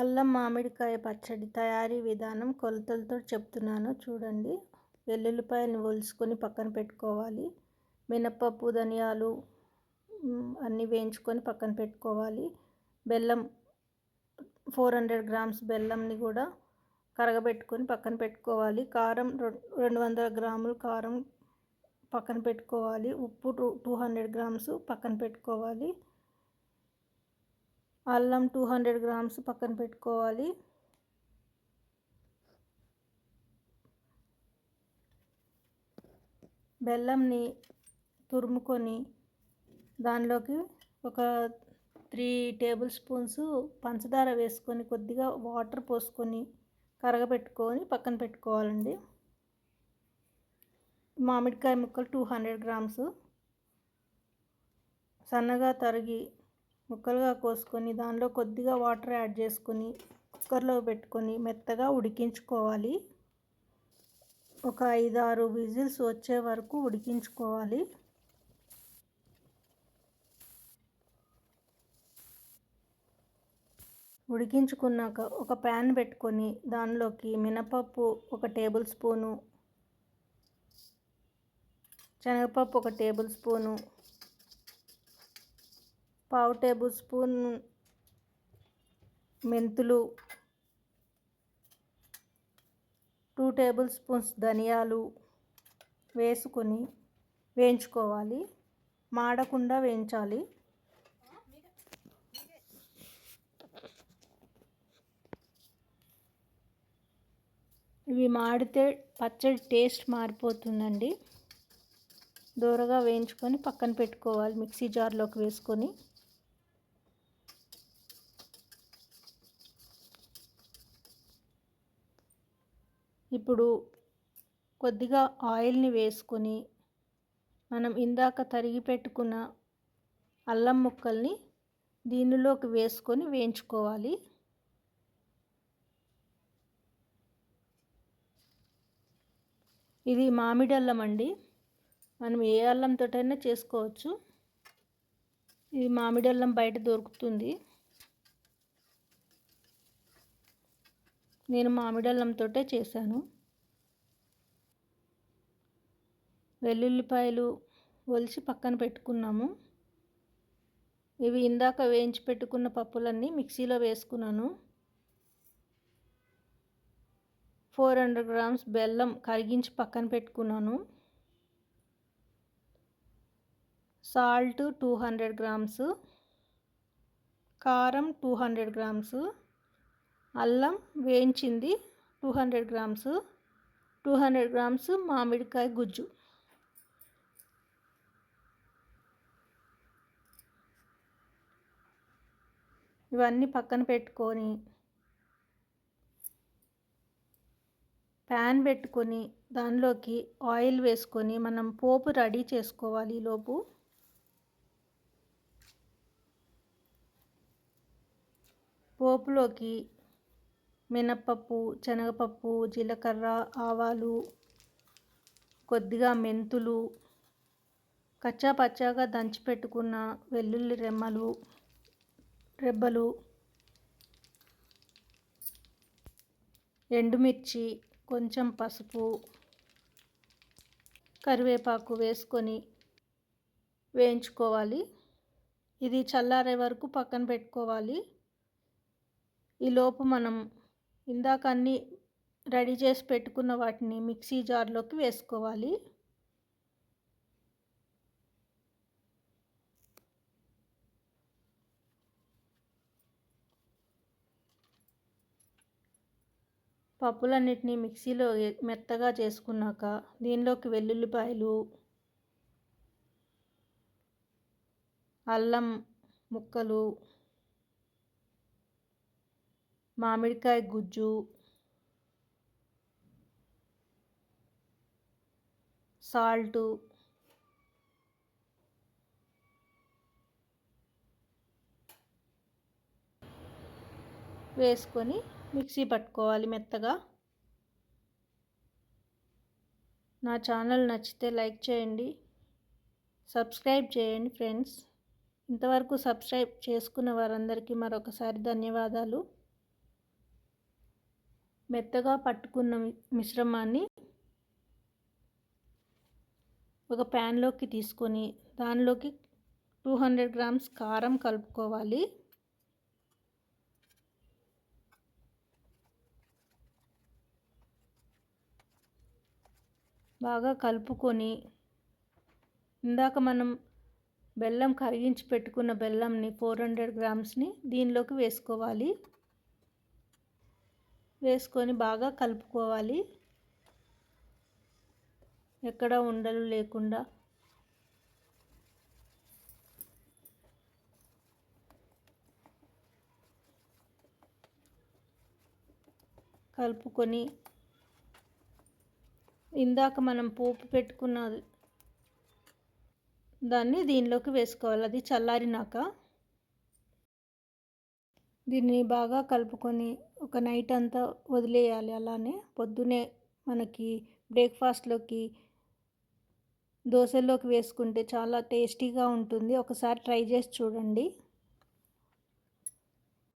అల్లం మామిడికాయ పచ్చడి తయారీ విధానం కొలతలతో చెప్తున్నాను చూడండి. వెల్లుల్లిపాయలను ఒలుచుకొని పక్కన పెట్టుకోవాలి. మినపప్పు, ధనియాలు అన్నీ వేయించుకొని పక్కన పెట్టుకోవాలి. బెల్లం 400 గ్రామ్స్ బెల్లంని కూడా కరగబెట్టుకొని పక్కన పెట్టుకోవాలి. కారం 200 గ్రాములు కారం పక్కన పెట్టుకోవాలి. ఉప్పు 200 గ్రామ్స్ పక్కన పెట్టుకోవాలి. అల్లం 200 గ్రామ్స్ పక్కన పెట్టుకోవాలి. బెల్లంని తురుముకొని దానిలోకి ఒక 3 టేబుల్ స్పూన్స్ పంచదార వేసుకొని కొద్దిగా వాటర్ పోసుకొని కరగబెట్టుకొని పక్కన పెట్టుకోవాలండి. మామిడికాయ ముక్కలు 200 గ్రామ్స్ సన్నగా తరిగి ముక్కలుగా కోసుకొని దానిలో కొద్దిగా వాటర్ యాడ్ చేసుకొని కుక్కర్లో పెట్టుకొని మెత్తగా ఉడికించుకోవాలి. ఒక 5-6 విజిల్స్ వచ్చే వరకు ఉడికించుకోవాలి. ఉడికించుకున్నాక ఒక ప్యాన్ పెట్టుకొని దానిలోకి మినపప్పు 1 టేబుల్ స్పూను, శనగపప్పు 1 టేబుల్ స్పూను, 1/2 టేబుల్ స్పూన్ మెంతులు, 2 టేబుల్ స్పూన్స్ ధనియాలు వేసుకొని వేయించుకోవాలి. మాడకుండా వేయించాలి. ఇవి మాడితే పచ్చడి టేస్ట్ మారిపోతుందండి. దూరగా వేయించుకొని పక్కన పెట్టుకోవాలి. మిక్సీ జార్లోకి వేసుకొని ఇప్పుడు కొద్దిగా ఆయిల్ని వేసుకొని మనం ఇందాక తరిగి పెట్టుకున్న అల్లం ముక్కల్ని దీనిలోకి వేసుకొని వేయించుకోవాలి. ఇది మామిడి అల్లం అండి. మనం ఏ అల్లంతోటైనా చేసుకోవచ్చు. ఇది మామిడి అల్లం బయట దొరుకుతుంది. నేను మామిడి అల్లంతోటే చేశాను. వెల్లుల్లిపాయలు ఒలిచి పక్కన పెట్టుకున్నాము. ఇవి ఇందాక వేయించి పెట్టుకున్న పప్పులన్నీ మిక్సీలో వేసుకున్నాను. 400 గ్రామ్స్ బెల్లం కరిగించి పక్కన పెట్టుకున్నాను. సాల్ట్ 200 గ్రామ్స్, కారం 200 గ్రామ్స్, అల్లం వేయించింది 200 గ్రామ్స్, 200 గ్రామ్స్ మామిడికాయ గుజ్జు. ఇవన్నీ పక్కన పెట్టుకొని ప్యాన్ పెట్టుకొని దానిలోకి ఆయిల్ వేసుకొని మనం పోపు రెడీ చేసుకోవాలి. ఈలోపు పోపులోకి మినపప్పు, శనగపప్పు, జీలకర్ర, ఆవాలు, కొద్దిగా మెంతులు, కచ్చా పచ్చాగా దంచి పెట్టుకున్న వెల్లుల్లి రెబ్బలు, ఎండుమిర్చి, కొంచెం పసుపు, కరివేపాకు వేసుకొని వేయించుకోవాలి. ఇది చల్లారే వరకు పక్కన పెట్టుకోవాలి. ఈలోపు మనం ఇందాక అన్నీ రెడీ చేసి పెట్టుకున్న వాటిని మిక్సీ జార్లోకి వేసుకోవాలి. పప్పులన్నిటినీ మిక్సీలో మెత్తగా చేసుకున్నాక దీనిలోకి వెల్లుల్లిపాయలు, అల్లం ముక్కలు, మామిడికాయ గుజ్జు, సాల్టు, వేసుకొని మిక్సీ పట్టుకోవాలి మెత్తగా. నా ఛానల్ నచ్చితే లైక్ చేయండి, సబ్స్క్రైబ్ చేయండి ఫ్రెండ్స్. ఇంతవరకు సబ్స్క్రైబ్ చేసుకున్న వారందరికీ మరొకసారి ధన్యవాదాలు. మెత్తగా పట్టుకున్న మిశ్రమాన్ని ఒక ప్యాన్లోకి తీసుకొని దానిలోకి 200 గ్రామ్స్ కారం కలుపుకోవాలి. బాగా కలుపుకొని ఇందాక మనం బెల్లం కరిగించి పెట్టుకున్న బెల్లంని 400 గ్రామ్స్ని దీనిలోకి వేసుకోవాలి. వేసుకొని బాగా కలుపుకోవాలి. ఎక్కడ ఉండలు లేకుండా కలుపుకొని ఇందాక మనం పోపు పెట్టుకున్న దాన్ని దీనిలోకి వేసుకోవాలి. అది చల్లారినాక దీన్ని బాగా కలుపుకొని ఒక నైట్ అంతా వదిలేయాలి. అలానే పొద్దునే మనకి బ్రేక్ఫాస్ట్లోకి దోశల్లోకి వేసుకుంటే చాలా టేస్టీగా ఉంటుంది. ఒకసారి ట్రై చేసి చూడండి.